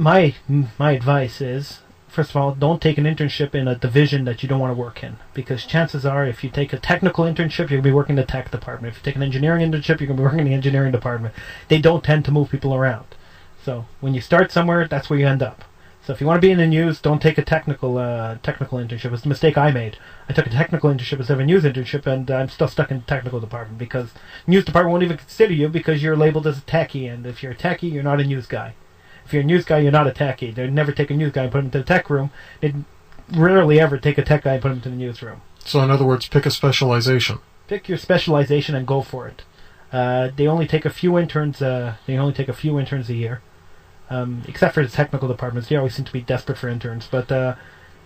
My advice is, first of all, don't take an internship in a division that you don't want to work in, because chances are, if you take a technical internship, you're going to be working in the tech department. If you take an engineering internship, you're going to be working in the engineering department. They don't tend to move people around. So when you start somewhere, that's where you end up. So if you want to be in the news, don't take a technical internship. It's the mistake I made. I took a technical internship instead of a news internship, and I'm still stuck in the technical department, because the news department won't even consider you because you're labeled as a techie, and if you're a techie, you're not a news guy. If you're a news guy, you're not a techie. They'd never take a news guy and put him into the tech room. They'd rarely ever take a tech guy and put him into the newsroom. So in other words, pick a specialization. Pick your specialization and go for it. They only take a few interns. A year, except for the technical departments. They always seem to be desperate for interns. But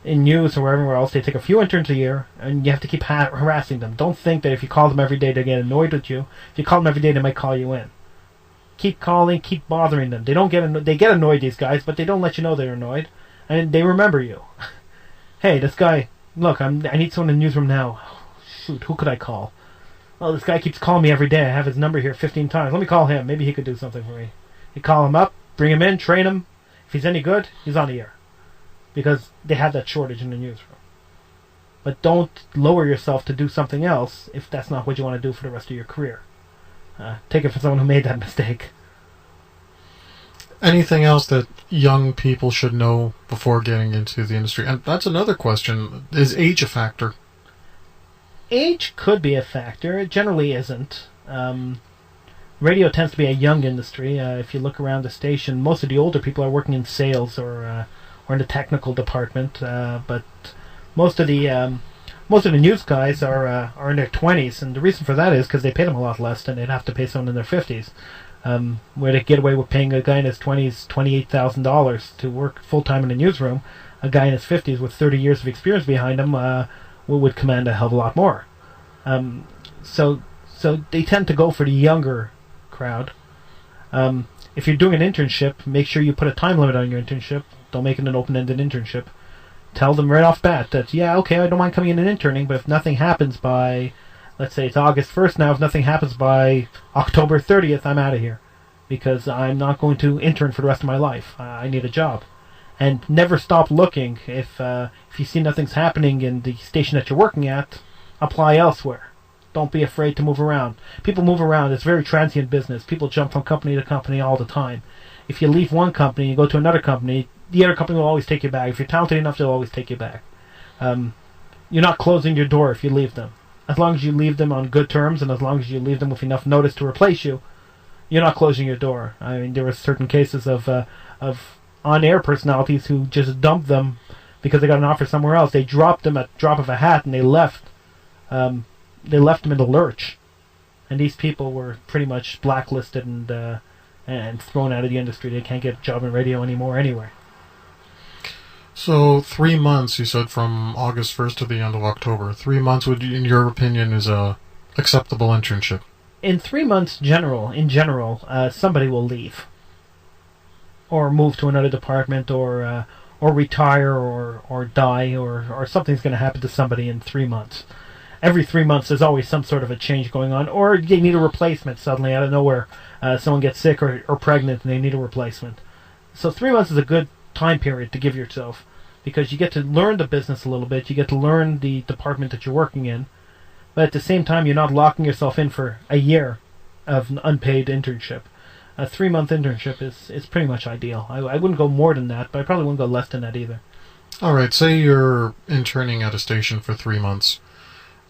in news or everywhere else, they take a few interns a year, and you have to keep harassing them. Don't think that if you call them every day, they get annoyed with you. If you call them every day, they might call you in. Keep calling, keep bothering them. They get annoyed, these guys, but they don't let you know they're annoyed, and they remember you. Hey, this guy, look, I need someone in the newsroom now. Shoot, who could I call? Well, this guy keeps calling me every day. I have his number here 15 times. Let me call him. Maybe he could do something for me. You call him up, bring him in, train him. If he's any good, he's on the air, because they have that shortage in the newsroom. But don't lower yourself to do something else if that's not what you want to do for the rest of your career. Take it from someone who made that mistake. Anything else that young people should know before getting into the industry? And that's another question. Is age a factor? Age could be a factor. It generally isn't. Radio tends to be a young industry. If you look around the station, most of the older people are working in sales or in the technical department. But most of the news guys are in their 20s, and the reason for that is because they pay them a lot less than they'd have to pay someone in their 50s. Where they get away with paying a guy in his 20s $28,000 to work full-time in the newsroom, a guy in his 50s with 30 years of experience behind him would command a hell of a lot more. So they tend to go for the younger crowd. If you're doing an internship, make sure you put a time limit on your internship. Don't make it an open-ended internship. Tell them right off bat that, yeah, okay, I don't mind coming in and interning, but if nothing happens by, let's say it's August 1st now, if nothing happens by October 30th, I'm out of here, because I'm not going to intern for the rest of my life. I need a job. And never stop looking. If you see nothing's happening in the station that you're working at, apply elsewhere. Don't be afraid to move around. People move around. It's very transient business. People jump from company to company all the time. If you leave one company and go to another company, the other company will always take you back. If you're talented enough, they'll always take you back. You're not closing your door if you leave them. As long as you leave them on good terms, and as long as you leave them with enough notice to replace you, you're not closing your door. I mean, there were certain cases of on-air personalities who just dumped them because they got an offer somewhere else. They dropped them at the drop of a hat, and they left. They left them in the lurch, and these people were pretty much blacklisted and thrown out of the industry. They can't get a job in radio anymore anyway. So 3 months, you said, from August 1st to the end of October. 3 months, in your opinion, is a acceptable internship? In 3 months, in general, somebody will leave, or move to another department, or retire, or die, or something's going to happen to somebody in 3 months. Every 3 months, there's always some sort of a change going on, or they need a replacement suddenly out of nowhere. Someone gets sick or pregnant, and they need a replacement. So 3 months is a good time period to give yourself, because you get to learn the business a little bit, you get to learn the department that you're working in, but at the same time you're not locking yourself in for a year of an unpaid internship. A 3-month internship is pretty much ideal. I wouldn't go more than that, but I probably wouldn't go less than that either. Alright, say you're interning at a station for 3 months.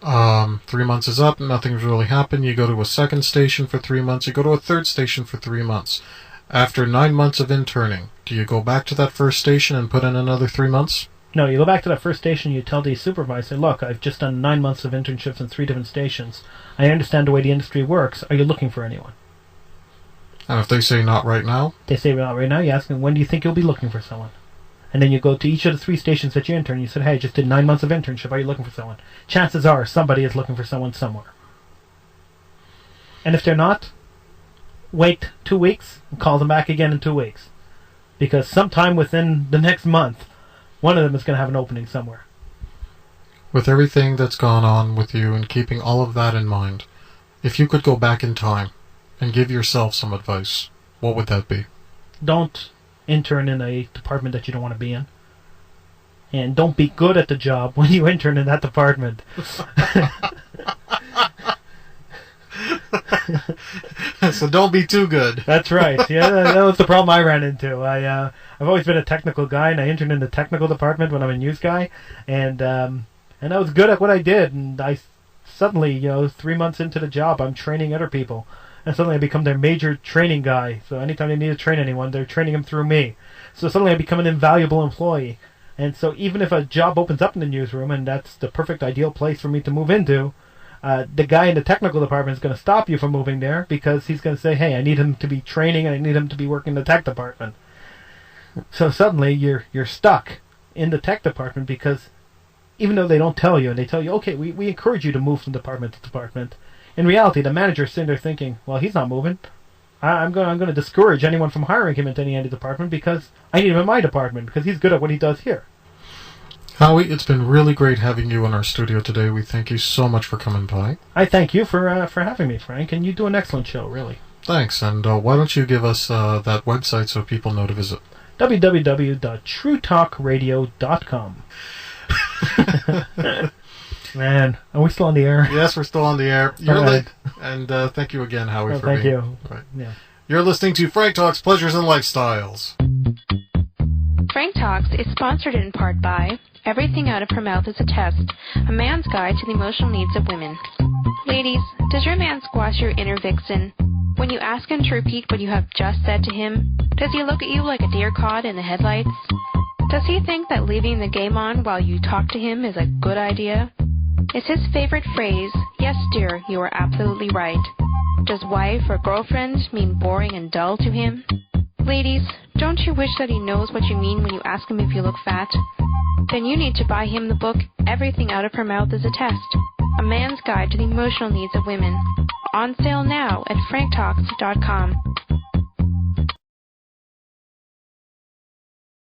3 months is up, nothing's really happened, you go to a second station for 3 months, you go to a third station for 3 months. After 9 months of interning, do you go back to that first station and put in another 3 months? No, you go back to that first station, you tell the supervisor, look, I've just done 9 months of internships in 3 different stations. I understand the way the industry works. Are you looking for anyone? And if they say not right now? They say not right now, you ask them, when do you think you'll be looking for someone? And then you go to each of the 3 stations that you intern, you said, hey, I just did 9 months of internship, are you looking for someone? Chances are somebody is looking for someone somewhere. And if they're not, wait 2 weeks and call them back again in 2 weeks. Because sometime within the next month, one of them is going to have an opening somewhere. With everything that's gone on with you and keeping all of that in mind, if you could go back in time and give yourself some advice, what would that be? Don't intern in a department that you don't want to be in. And don't be good at the job when you intern in that department. So don't be too good. That's right. Yeah, that was the problem I ran into. I've always been a technical guy, and I interned in the technical department when I'm a news guy, and I was good at what I did. And I suddenly, 3 months into the job, I'm training other people, and suddenly I become their major training guy. So anytime they need to train anyone, they're training them through me. So suddenly I become an invaluable employee. And so even if a job opens up in the newsroom, and that's the perfect ideal place for me to move into, the guy in the technical department is going to stop you from moving there because he's going to say, hey, I need him to be training and I need him to be working in the tech department. So suddenly you're stuck in the tech department because even though they don't tell you, and they tell you, okay, we encourage you to move from department to department, in reality the manager's sitting there thinking, well, he's not moving. I'm going to discourage anyone from hiring him into any department because I need him in my department because he's good at what he does here. Howie, it's been really great having you in our studio today. We thank you so much for coming by. I thank you for having me, Frank, and you do an excellent show, really. Thanks, and why don't you give us that website so people know to visit? www.truetalkradio.com. Man, are we still on the air? Yes, we're still on the air. You're right. And thank you again, Howie, for thank being you. Right. Yeah. You're listening to Frank Talks Pleasures and Lifestyles. Frank Talks is sponsored in part by Everything Out of Her Mouth is a Test, a man's guide to the emotional needs of women. Ladies, does your man squash your inner vixen? When you ask him to repeat what you have just said to him, does he look at you like a deer caught in the headlights? Does he think that leaving the game on while you talk to him is a good idea? Is his favorite phrase, yes dear, you are absolutely right? Does wife or girlfriend mean boring and dull to him? Ladies, don't you wish that he knows what you mean when you ask him if you look fat? Then you need to buy him the book, Everything Out of Her Mouth is a Test, a man's guide to the emotional needs of women. On sale now at franktalks.com.